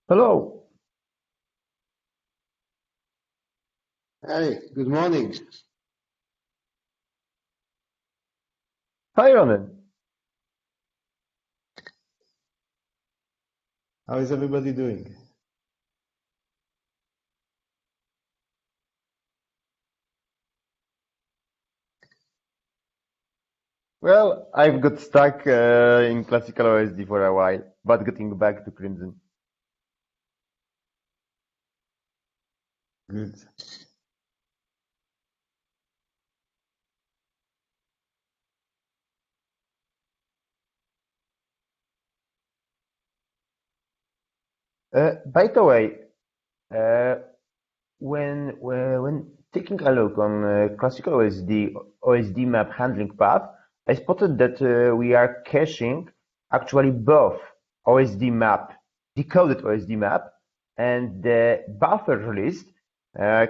Hello. Hey, good morning. Hi, Ronan. How is everybody doing? Well, I've got stuck in classical OSD for a while, but getting back to Crimson. Good. By the way, uh, when taking a look on classical OSD map handling path, I spotted that we are caching actually both OSD map, decoded OSD map, and the buffer list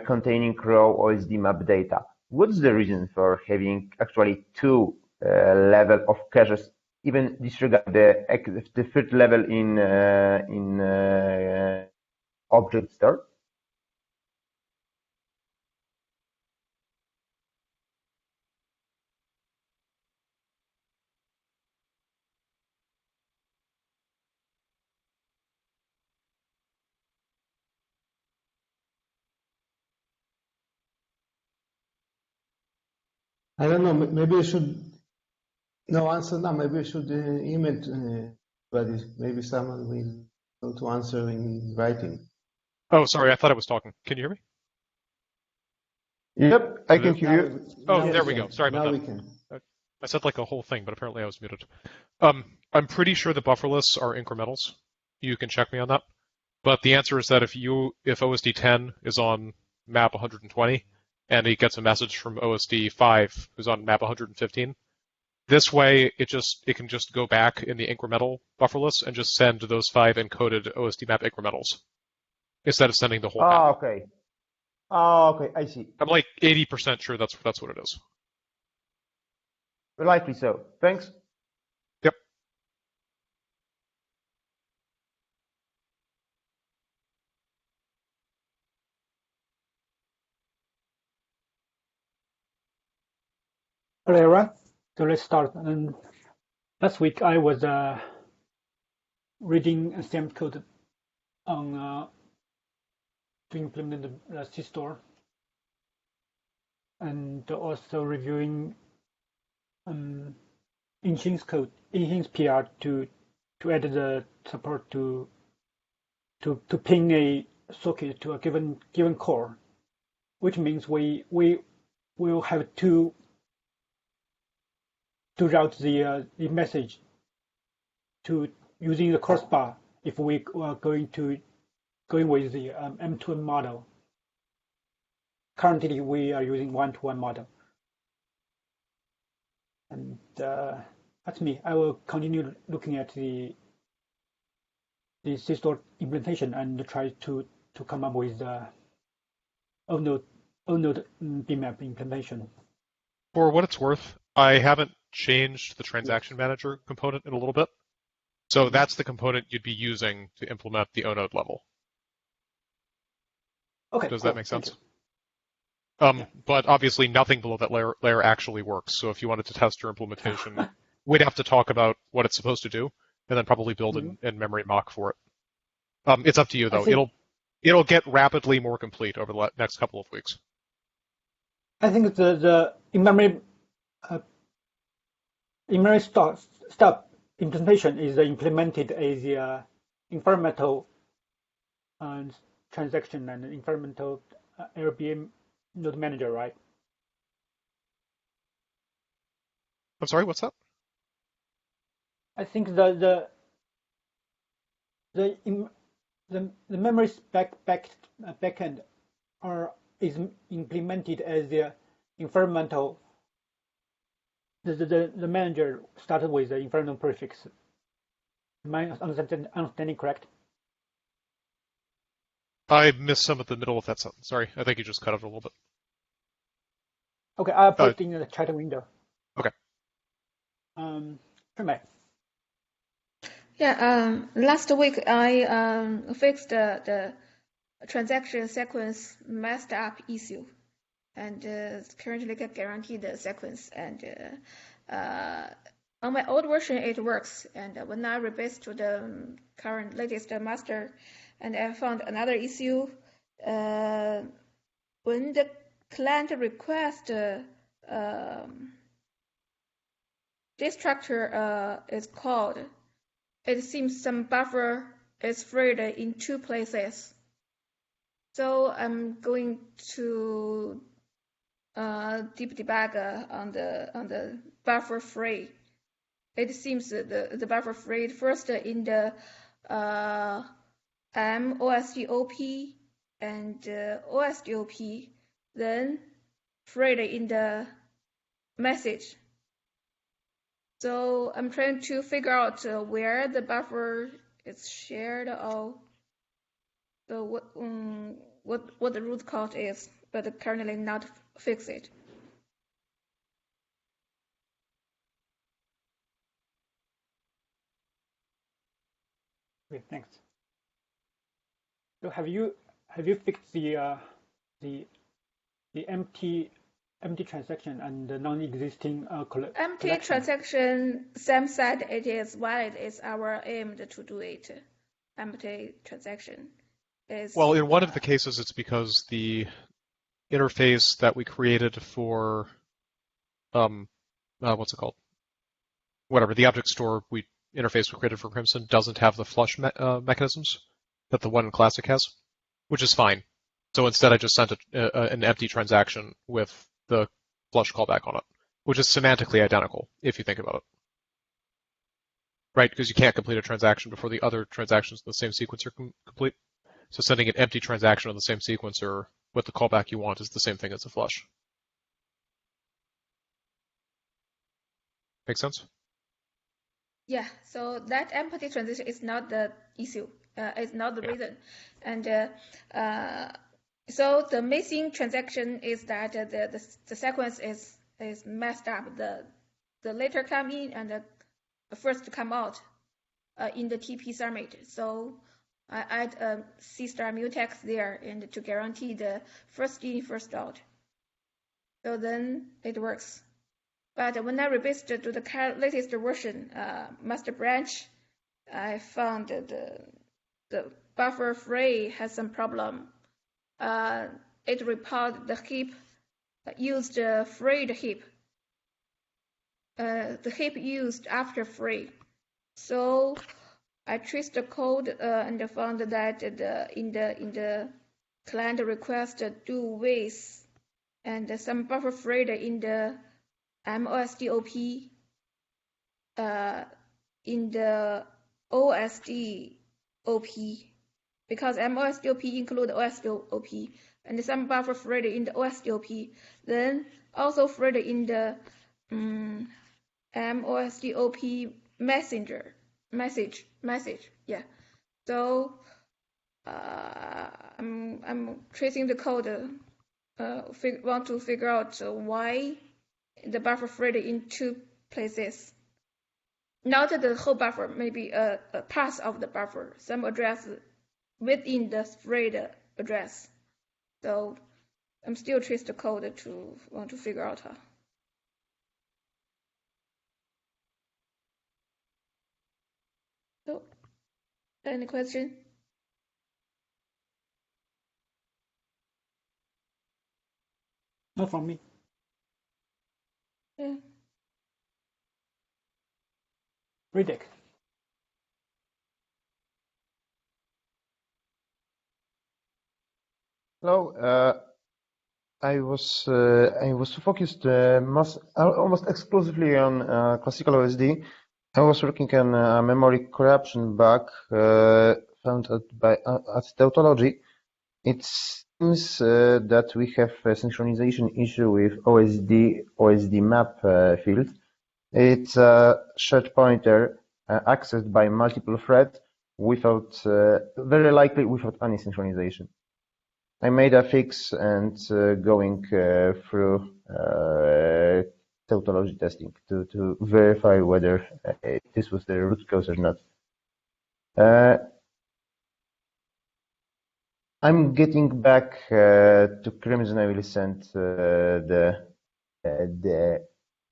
containing raw OSD map data. What's the reason for having actually two level of caches, even disregard the third level in object store? I don't know. Maybe I should no answer now. Maybe I should email everybody. Maybe someone will go to answer in writing. Oh, sorry, I thought I was talking. Can you hear me? Yep, I can Hello? hear you. Oh, there we go. Sorry about Now that. we can. I said like a whole thing, but apparently I was muted. I'm pretty sure the buffer lists are incrementals. You can check me on that. But the answer is that if OSD 10 is on map 120 and it gets a message from OSD 5 who's on map 115, this way it can just go back in the incremental buffer list and just send those 5 encoded OSD map incrementals instead of sending the whole map. Okay. Okay, I see. I'm like 80% sure that's what it is. Likely so. Thanks. Yep. Hello, everyone. So let's start. Last week I was reading a SAM code on to implement the C-store, and also reviewing Inching's code, Inching's PR to add the support to ping a socket to a given core, which means we will have to route the message to using the crossbar if we are going with the M2M model. Currently, we are using one-to-one model. And that's me. I will continue looking at the C-store implementation and try to come up with O-node BMAP implementation. For what it's worth, I haven't changed the transaction manager component in a little bit. So that's the component you'd be using to implement the O-node level. Okay. Does cool. that make sense? But obviously nothing below that layer actually works. So if you wanted to test your implementation, we'd have to talk about what it's supposed to do and then probably build in memory mock for it. It's up to you though. It'll get rapidly more complete over the next couple of weeks. I think the in-memory stop implementation is implemented as the incremental transaction and incremental LBM node manager, right? I'm sorry, what's that? I think the memory backend is implemented as the incremental. The manager started with the incremental prefix. Am I understanding correct? I missed some at the middle of that sentence. Sorry, I think you just cut out a little bit. Okay, I'll put it in the chat window. Okay. Hermé. Yeah, last week I fixed the transaction sequence messed up issue, and currently can guarantee the sequence. And on my old version it works, and when I rebase to the current latest master, and I found another issue. When the client request this structure is called, it seems some buffer is freed in two places. So I'm going to deep debug on the buffer free. It seems the buffer freed first in the MOSDOP and OSDOP, then freed in the message. So I'm trying to figure out where the buffer is shared, or so what the root cause is, but currently not fix it. Okay, thanks. So have you fixed the empty transaction and the non-existing empty transaction? Sam said it is valid. It's our aim to do it. Empty transaction is. Well, in one of the cases, it's because the interface that we created for what's it called? Whatever, the object store interface we created for Crimson doesn't have the flush mechanisms that the one in Classic has, which is fine. So instead, I just sent an empty transaction with the flush callback on it, which is semantically identical if you think about it. Right? Because you can't complete a transaction before the other transactions in the same sequence are complete. So sending an empty transaction on the same sequencer with the callback you want is the same thing as a flush. Make sense? Yeah, so that empty transition is not the issue. It's not the reason. And so the missing transaction is that the sequence is messed up. The later come in and the first come out in the TP summit. So I add a C star mutex there and to guarantee the first in, first out. So then it works. But when I rebased to the latest version, master branch, I found the buffer free has some problem. It reported the heap used freed heap. The heap used after free. So I traced the code and found that in the client request do with and some buffer freed in the MOSDOP, in the OSDOP, because MOSDOP include OSDOP, and some buffer freed in the OSDOP, then also freed in the MOSDOP message. Yeah. So I'm tracing the code. Want to figure out why the buffer freed in two places. Not the whole buffer, maybe a part of the buffer, some address within the freed address. So I'm still trace the code to want to figure out how. So, any question? Not from me. Yeah. Riddick. Hello. I was focused almost exclusively on classical OSD. I was working on a memory corruption bug found at tautology. It seems that we have a synchronization issue with OSD map field. It's a shared pointer accessed by multiple threads without, very likely without any synchronization. I made a fix and going through tautology testing to verify whether this was the root cause or not. Uh, I'm getting back to Crimson. I will send the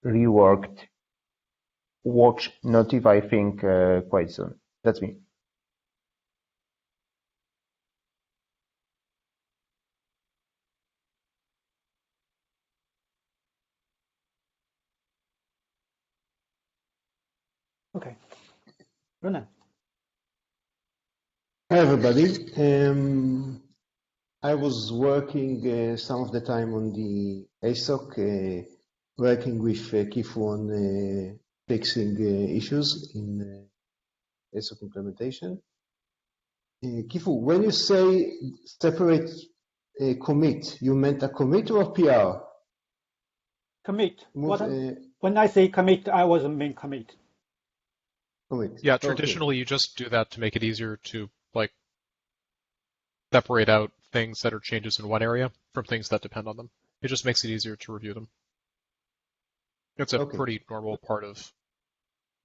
reworked watch notif, I think, quite soon. That's me. Okay. Ronan. Hi, everybody. I was working some of the time on the ASOC, working with Kifu on fixing issues in ASOC implementation. Kifu, when you say separate commit, you meant a commit or a PR? Commit. Move, When I say commit, I wasn't mean commit. commit. Yeah, Okay. traditionally you just do that to make it easier to like separate out things that are changes in one area from things that depend on them. It just makes it easier to review them. It's a Okay. pretty normal part of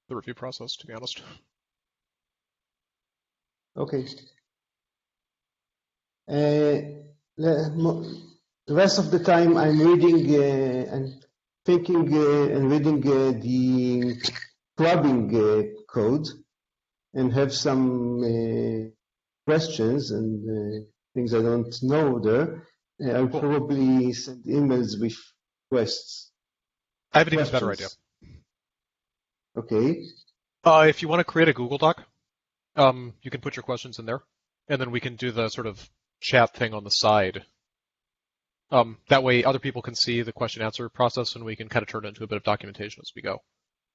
the review process, to be honest. Okay. The rest of the time I'm reading and thinking and reading the clubbing code and have some questions and things I don't know there. I'll Cool. probably send emails with questions. I have an even better idea. Okay. If you want to create a Google Doc, you can put your questions in there, and then we can do the sort of chat thing on the side. That way other people can see the question answer process, and we can kind of turn it into a bit of documentation as we go.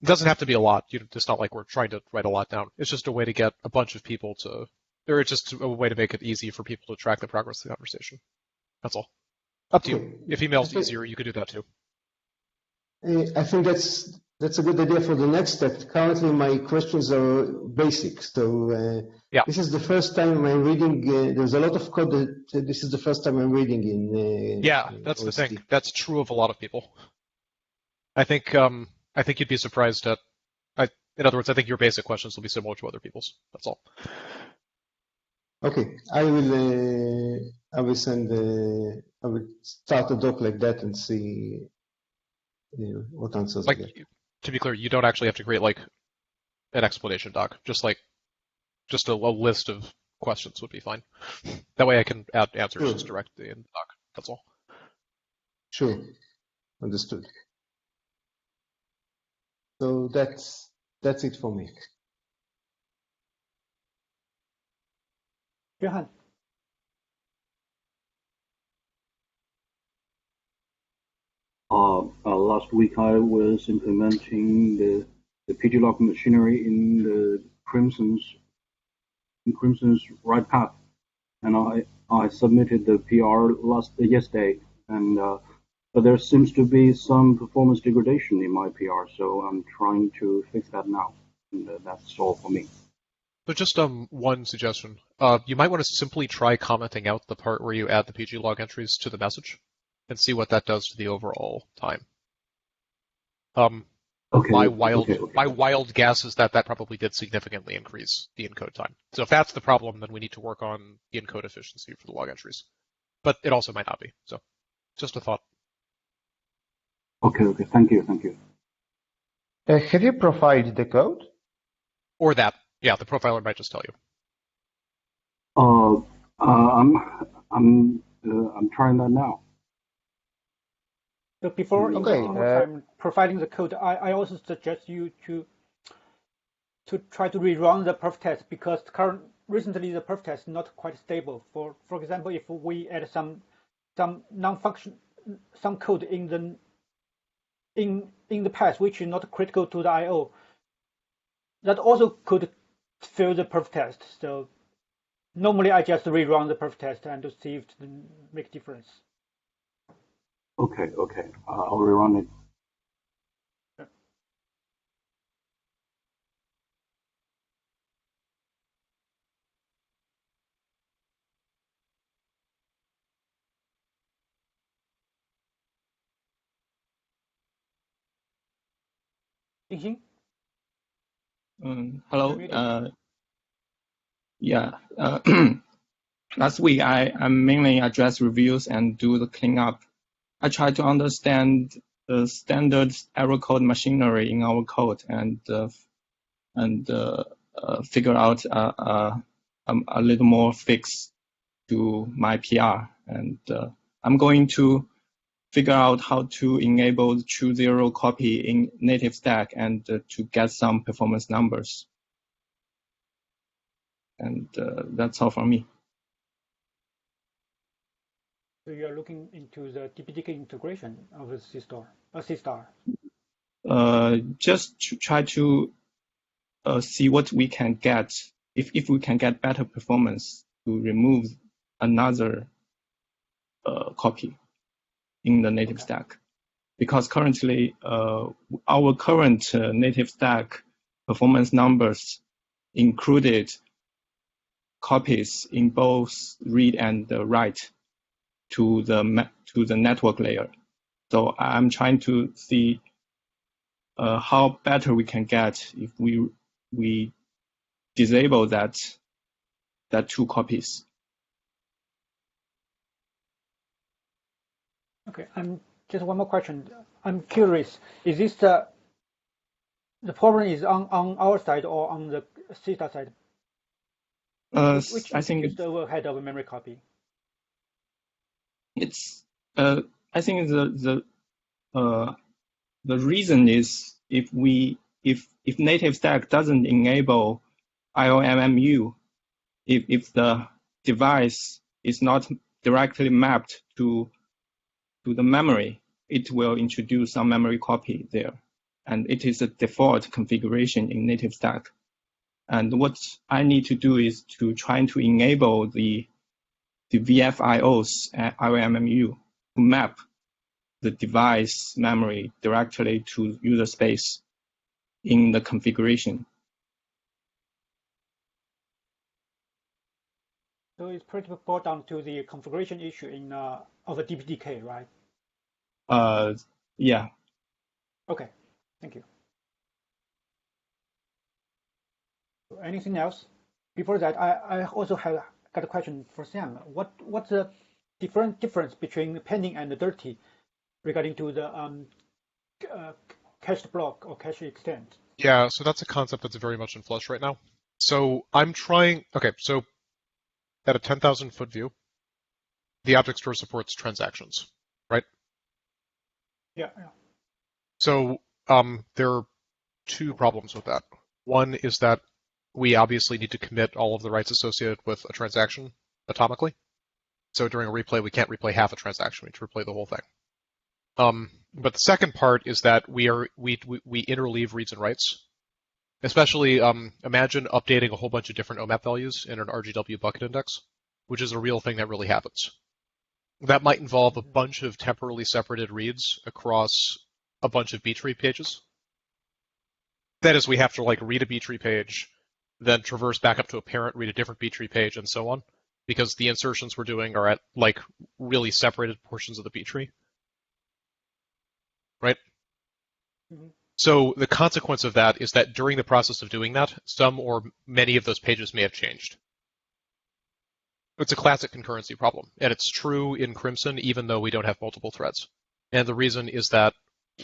It doesn't have to be a lot. It's not like we're trying to write a lot down. It's just a way to get a bunch of people to, or it's just a way to make it easy for people to track the progress of the conversation. That's all. Up to you. If email's easier, you could do that too. I think that's a good idea for the next step. Currently, my questions are basic, so Yeah. This is the first time I'm reading. There's a lot of code that this is the first time I'm reading in. Yeah, that's OSD. the thing. That's true of a lot of people. I think you'd be surprised at. In other words, I think your basic questions will be similar to other people's. That's all. Okay, I will send. I will start a doc like that and see what answers I get. To be clear, you don't actually have to create like an explanation doc. Just a list of questions would be fine. That way I can add answers just directly in the doc. That's all. Sure, understood. So that's it for me. Johan. Last week I was implementing the pglog machinery in the Crimson's right path, and I submitted the PR yesterday, and but there seems to be some performance degradation in my PR, so I'm trying to fix that now, and that's all for me. So just one suggestion. You might want to simply try commenting out the part where you add the pglog entries to the message, and see what that does to the overall time. My wild guess is that probably did significantly increase the encode time. So if that's the problem, then we need to work on the encode efficiency for the log entries. But it also might not be. So just a thought. Okay. Thank you. Have you profiled the code? Or that. Yeah, the profiler might just tell you. I'm trying that now. So before investing more time profiling the code, I also suggest you to try to rerun the perf test, because recently the perf test is not quite stable. For example, if we add some non-function, some code in the path which is not critical to the I/O, that also could fail the perf test. So normally I just rerun the perf test and to see if it makes difference. Okay. I'll rerun it. Xing? Hello. Yeah. Last week, I mainly address reviews and do the cleanup. I try to understand the standard error code machinery in our code and figure out a little more fix to my PR. And I'm going to figure out how to enable true zero copy in native stack and to get some performance numbers. And that's all from me. So you are looking into the DPDK integration of the C-star. Just to try to see what we can get, if we can get better performance to remove another copy in the native stack. Because currently, our current native stack performance numbers included copies in both read and write to the network layer. So I'm trying to see how better we can get if we disable that two copies. Okay, just one more question. I'm curious, is this the problem is on our side or on the C-star side? Which I think is the overhead of a memory copy? It's I think the reason is if native stack doesn't enable Iommu, if the device is not directly mapped to the memory, it will introduce some memory copy there. And it is a default configuration in native stack. And what I need to do is to try to enable the VFIOs at Iommu to map the device memory directly to user space in the configuration. So it's pretty boiled down to the configuration issue in of a DPDK, right? Yeah. Okay, thank you. Anything else? Before that, I also got a question for Sam. What's the difference between pending and dirty regarding to the cached block or cache extent? Yeah, so that's a concept that's very much in flux right now. So I'm trying, okay, so at a 10,000 foot view, the object store supports transactions, right? Yeah. So there are two problems with that. One is that we obviously need to commit all of the writes associated with a transaction atomically. So during a replay, we can't replay half a transaction. We need to replay the whole thing. But the second part is that we interleave reads and writes. Especially, imagine updating a whole bunch of different OMAP values in an RGW bucket index, which is a real thing that really happens. That might involve a bunch of temporally separated reads across a bunch of B-tree pages. That is, we have to like read a B-tree page, then traverse back up to a parent, read a different B-tree page, and so on, because the insertions we're doing are at like really separated portions of the B-tree. Right? Mm-hmm. So the consequence of that is that during the process of doing that, some or many of those pages may have changed. It's a classic concurrency problem, and it's true in Crimson even though we don't have multiple threads. And the reason is that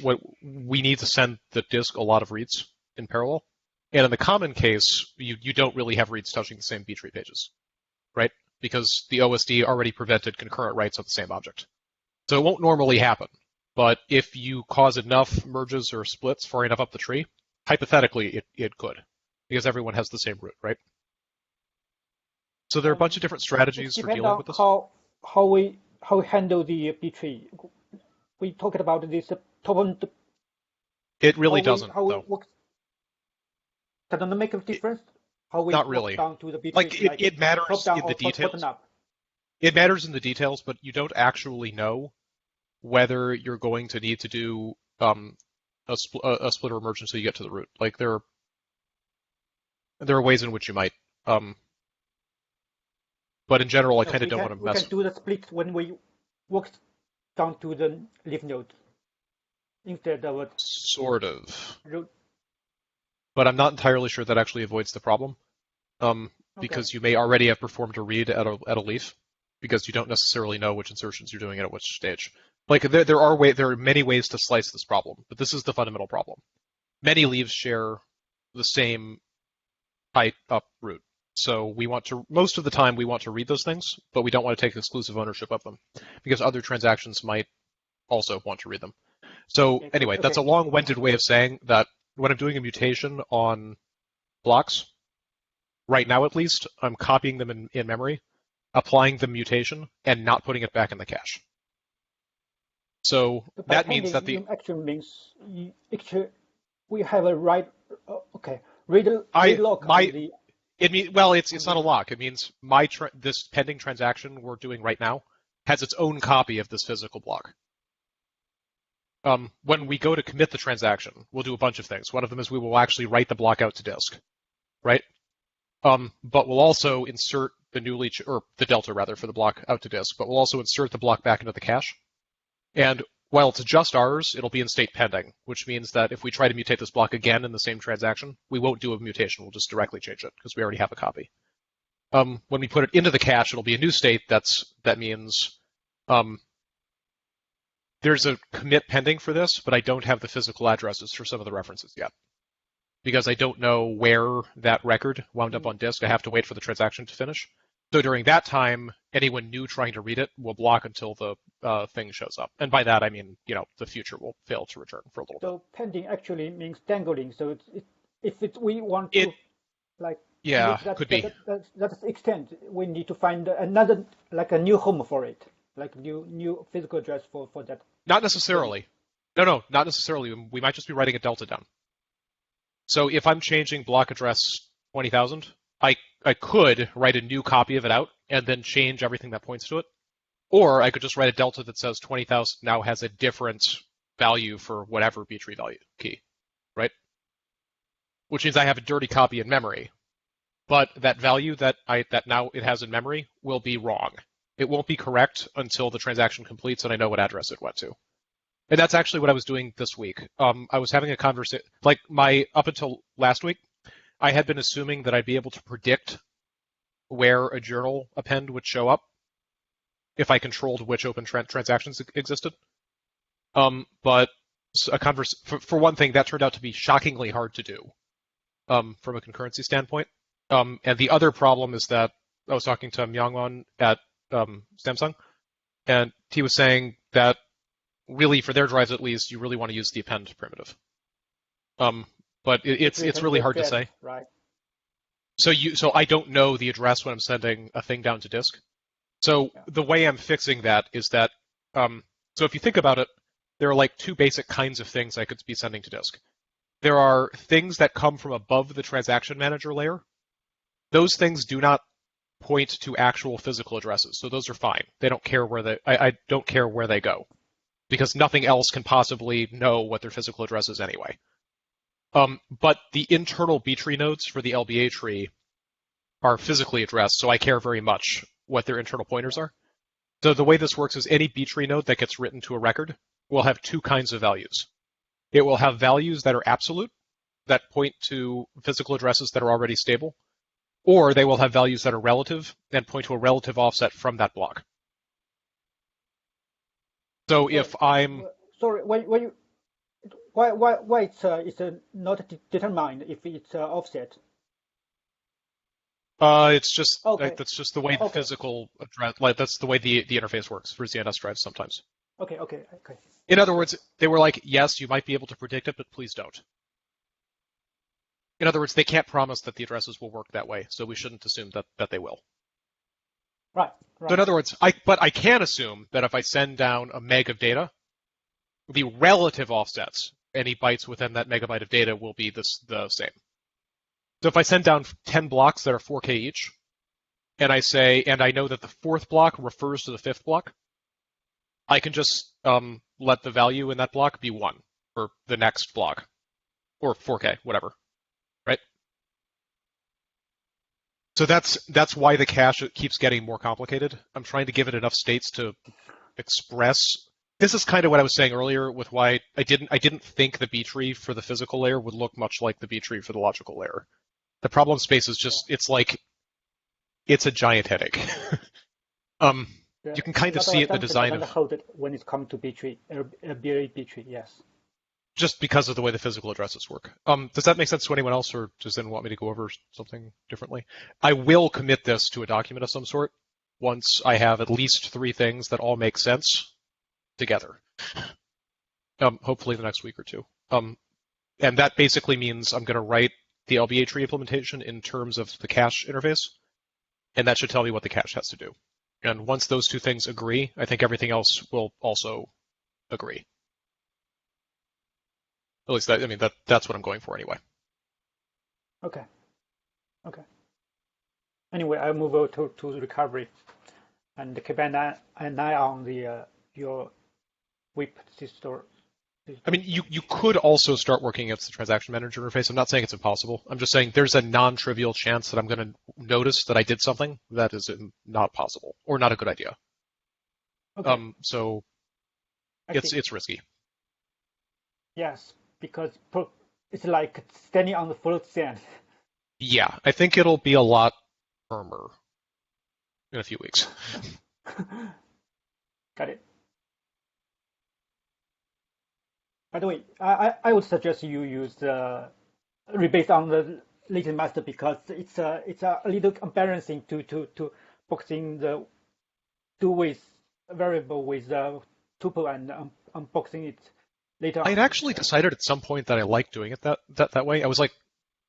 we need to send the disk a lot of reads in parallel. And in the common case, you don't really have reads touching the same B-tree pages, right? Because the OSD already prevented concurrent writes of the same object. So it won't normally happen. But if you cause enough merges or splits far enough up the tree, hypothetically, it could, because everyone has the same root, right? So there are a bunch of different strategies for dealing with this. How we handle the B tree. We talked about this top. It really doesn't, though. Doesn't make a difference. How we Not really. Down to the B tree. Like it matters in the details. It matters in the details, but you don't actually know whether you're going to need to do a split or merge until you get to the root. Like there are ways in which you might. But in general, I kind of don't want to mess. We can do the split when we work down to the leaf node instead of sort of. Root. But I'm not entirely sure that actually avoids the problem. because you may already have performed a read at a leaf, because you don't necessarily know which insertions you're doing at which stage. Like there are many ways to slice this problem, but this is the fundamental problem. Many leaves share the same height up root. So most of the time we want to read those things, but we don't want to take exclusive ownership of them because other transactions might also want to read them. So anyway, that's a long-winded way of saying that when I'm doing a mutation on blocks, right now at least, I'm copying them in memory, applying the mutation, and not putting it back in the cache. So that means that the actually means we have a read lock on the. It's not a lock. It means this pending transaction we're doing right now has its own copy of this physical block. When we go to commit the transaction, we'll do a bunch of things. One of them is we will actually write the block out to disk, right? But we'll also insert the delta rather for the block out to disk, but we'll also insert the block back into the cache. And while it's just ours, it'll be in state pending, which means that if we try to mutate this block again in the same transaction, we won't do a mutation. We'll just directly change it because we already have a copy. When we put it into the cache, it'll be a new state. That means there's a commit pending for this, but I don't have the physical addresses for some of the references yet because I don't know where that record wound up on disk. I have to wait for the transaction to finish. So during that time, anyone new trying to read it will block until the thing shows up. And by that, I mean, the future will fail to return for a little bit. So pending actually means dangling. So we want to could be. That's the extent. We need to find another, like a new home for it, like new physical address for that. Not necessarily. No, not necessarily. We might just be writing a delta down. So if I'm changing block address 20,000, I could write a new copy of it out and then change everything that points to it. Or I could just write a delta that says 20,000 now has a different value for whatever B-tree value key, right? Which means I have a dirty copy in memory. But that value that now it has in memory will be wrong. It won't be correct until the transaction completes and I know what address it went to. And that's actually what I was doing this week. I was having a conversation, up until last week, I had been assuming that I'd be able to predict where a journal append would show up if I controlled which open transactions existed. But for one thing, that turned out to be shockingly hard to do from a concurrency standpoint. And the other problem is that I was talking to Myungwon at Samsung, and he was saying that really, for their drives at least, you really want to use the append primitive. But it's really hard to say. Right. So I don't know the address when I'm sending a thing down to disk. So the way I'm fixing that is that, so if you think about it, there are two basic kinds of things I could be sending to disk. There are things that come from above the transaction manager layer. Those things do not point to actual physical addresses, so those are fine. They don't care I don't care where they go, because nothing else can possibly know what their physical address is anyway. But the internal B-tree nodes for the LBA tree are physically addressed, so I care very much what their internal pointers are. So the way this works is any B-tree node that gets written to a record will have two kinds of values. It will have values that are absolute, that point to physical addresses that are already stable, or they will have values that are relative and point to a relative offset from that block. So if I'm... Sorry, why it's not determined if it's offset? It's just that's just the way the physical address, that's the way the interface works for ZNS drives sometimes. Okay. In other words, they were like, yes, you might be able to predict it, but please don't. In other words, they can't promise that the addresses will work that way, so we shouldn't assume that they will. Right. So in other words, I can assume that if I send down a meg of data, the relative offsets, any bytes within that megabyte of data, will be the same. So if I send down 10 blocks that are 4K each, and I know that the fourth block refers to the fifth block, I can just let the value in that block be 1 for the next block, or 4K, whatever, right? So that's why the cache keeps getting more complicated. I'm trying to give it enough states to express. This is kind of what I was saying earlier with why I didn't think the B-tree for the physical layer would look much like the B-tree for the logical layer. The problem space is just, it's like it's a giant headache. You can kind of see it in the design of hold it when it comes to B-tree, BA B-tree, yes. Just because of the way the physical addresses work. Does that make sense to anyone else, or does anyone want me to go over something differently? I will commit this to a document of some sort once I have at least 3 things that all make sense together. Hopefully the next week or 2. And that basically means I'm going to write the LBA tree implementation in terms of the cache interface, and that should tell me what the cache has to do. And once those 2 things agree, I think everything else will also agree. At least that's what I'm going for anyway. Okay. Anyway, I'll move over to recovery and keep an eye on the your WIP store. I mean, you could also start working against the transaction manager interface. I'm not saying it's impossible. I'm just saying there's a non-trivial chance that I'm going to notice that I did something that is not possible or not a good idea. Okay. So it's risky. Yes, because it's like standing on the float sand. Yeah, I think it'll be a lot firmer in a few weeks. Got it. By the way, I would suggest you use rebase on the latent master because it's a little embarrassing to boxing the do-with variable with tuple and unboxing it later on. I had actually decided at some point that I liked doing it that way. I was like,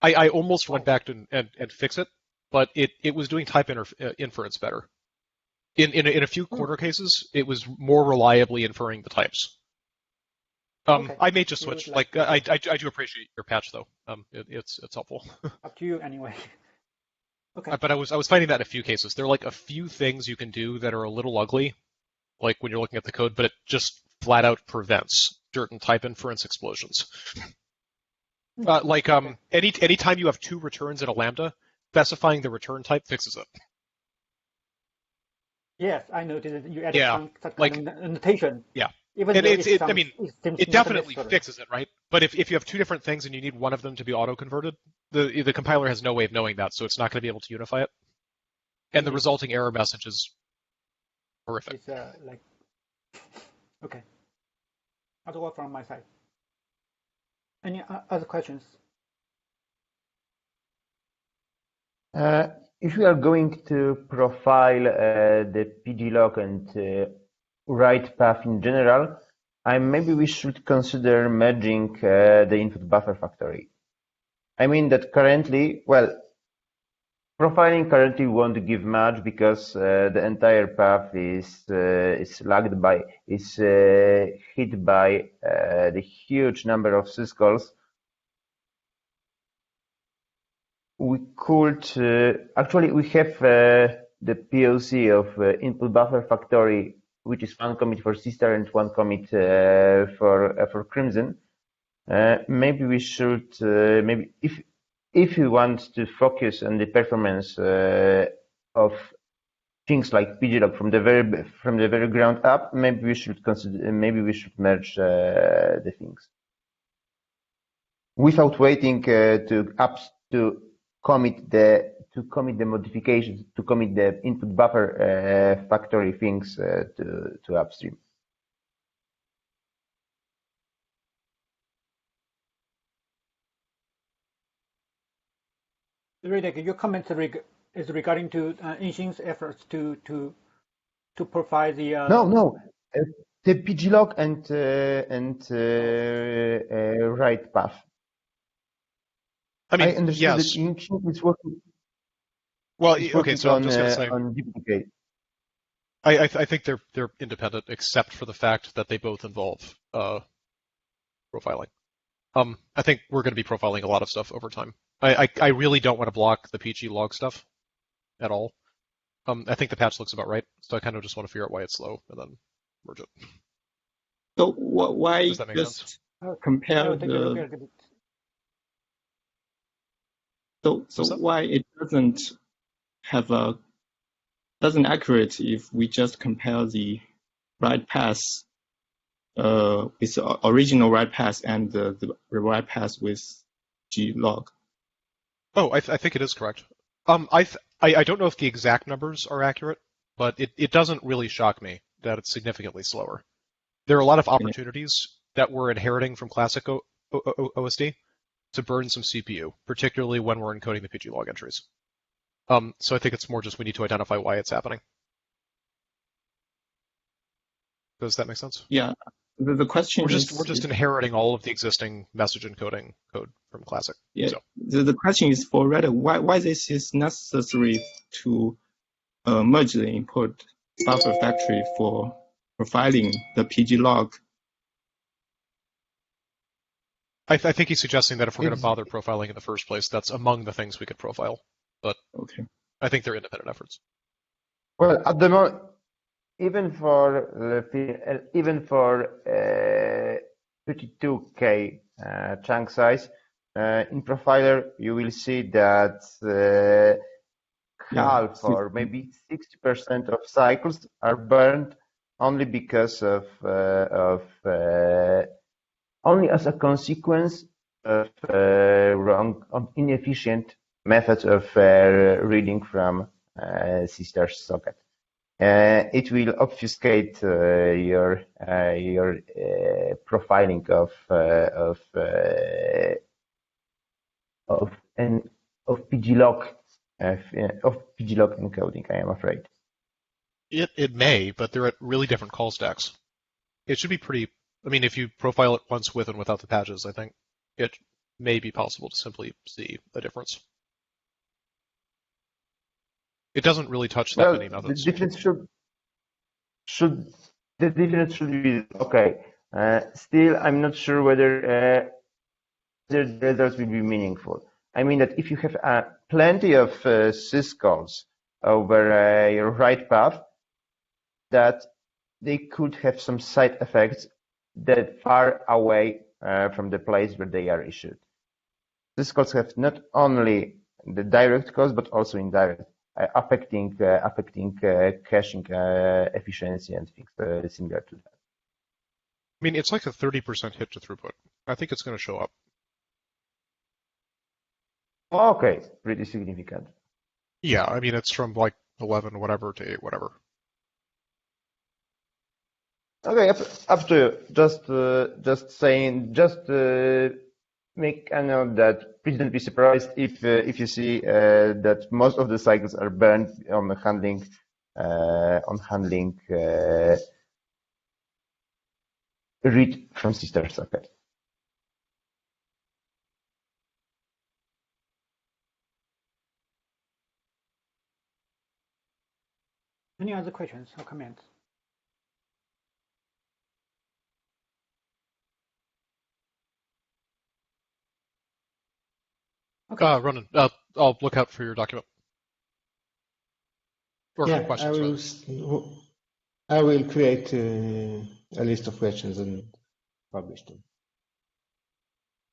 I almost went back and fix it, but it was doing type inference better. In a few corner cases, it was more reliably inferring the types. Okay. I may just switch. Like I do appreciate your patch though. It's helpful. Up to you anyway. Okay. But I was finding that in a few cases. There are like a few things you can do that are a little ugly, like when you're looking at the code, but it just flat out prevents certain type inference explosions. Anytime you have 2 returns in a lambda, specifying the return type fixes it. Yes, I noticed you added some kind of notation. Yeah. Even and it definitely fixes it, right? But if you have 2 different things and you need one of them to be auto-converted, the compiler has no way of knowing that, so it's not going to be able to unify it. And the resulting error message is horrific. It's okay. That's all from my side. Any other questions? If we are going to profile the pglog and write path in general, maybe we should consider merging the input buffer factory. I mean that currently, profiling currently won't give much because the entire path is hit by the huge number of syscalls. We could actually we have the POC of input buffer factory, which is 1 commit for C-star and 1 commit for Crimson. Maybe we should maybe if you want to focus on the performance of things like pglog from the very ground up, maybe we should merge the things without waiting to commit the modifications, to commit the input buffer factory things to upstream. Riddick, your comment is regarding to Inxin's efforts to provide the No, the pglog and write path. I mean, I understood yes. that Inxin is working. Well, okay, so I'm just going to say on duplicate. I think they're independent, except for the fact that they both involve profiling. I think we're going to be profiling a lot of stuff over time. I really don't want to block the PG log stuff at all. I think the patch looks about right, so I kind of just want to figure out why it's slow and then merge it. So why Does that make just sense? compare the? So why it doesn't accurate if we just compare the write pass with the original write pass and the write pass with glog? Oh, I think it is correct. I I don't know if the exact numbers are accurate, but it doesn't really shock me that it's significantly slower. There are a lot of opportunities that we're inheriting from classic OSD to burn some CPU, particularly when we're encoding the pglog entries. So I think it's more just we need to identify why it's happening. Does that make sense? Yeah. The question we're is just inheriting all of the existing message encoding code from classic. Yeah. So. The question is for Reddit, why this is necessary to merge the input buffer factory for profiling the pglog. I think he's suggesting that if we're going to bother profiling in the first place, that's among the things we could profile. But okay. I think they're independent efforts. Well, at the moment, even for 32K chunk size, in Profiler you will see that half or maybe 60% of cycles are burned only because of only as a consequence of wrong, inefficient methods of reading from sister socket. It will obfuscate your profiling of pglog encoding. I am afraid. It may, but they're at really different call stacks. It should be pretty. I mean, if you profile it once with and without the patches, I think it may be possible to simply see a difference. It doesn't really touch that many methods. The difference should be okay. Still, I'm not sure whether the results will be meaningful. I mean that if you have plenty of syscalls over your right path, that they could have some side effects that far away from the place where they are issued. Syscalls have not only the direct cost, but also indirect, affecting caching efficiency and things similar to that. I mean, it's like a 30% hit to throughput. I think it's going to show up. Okay, pretty significant. Yeah, I mean, it's from like 11 whatever to 8 whatever. Okay, up to you. Just make a note that please don't be surprised if you see that most of the cycles are burned on handling read from sister socket. Any other questions or comments? Okay. Ronan, I'll look out for your document. Or yeah, for questions, I will create a list of questions and publish them.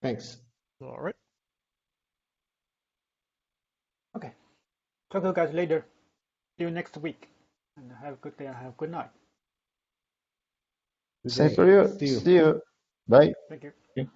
Thanks. All right. Okay. Talk to you guys later. See you next week. And have a good day and have a good night. Same for you. See you. Bye. Thank you. Okay.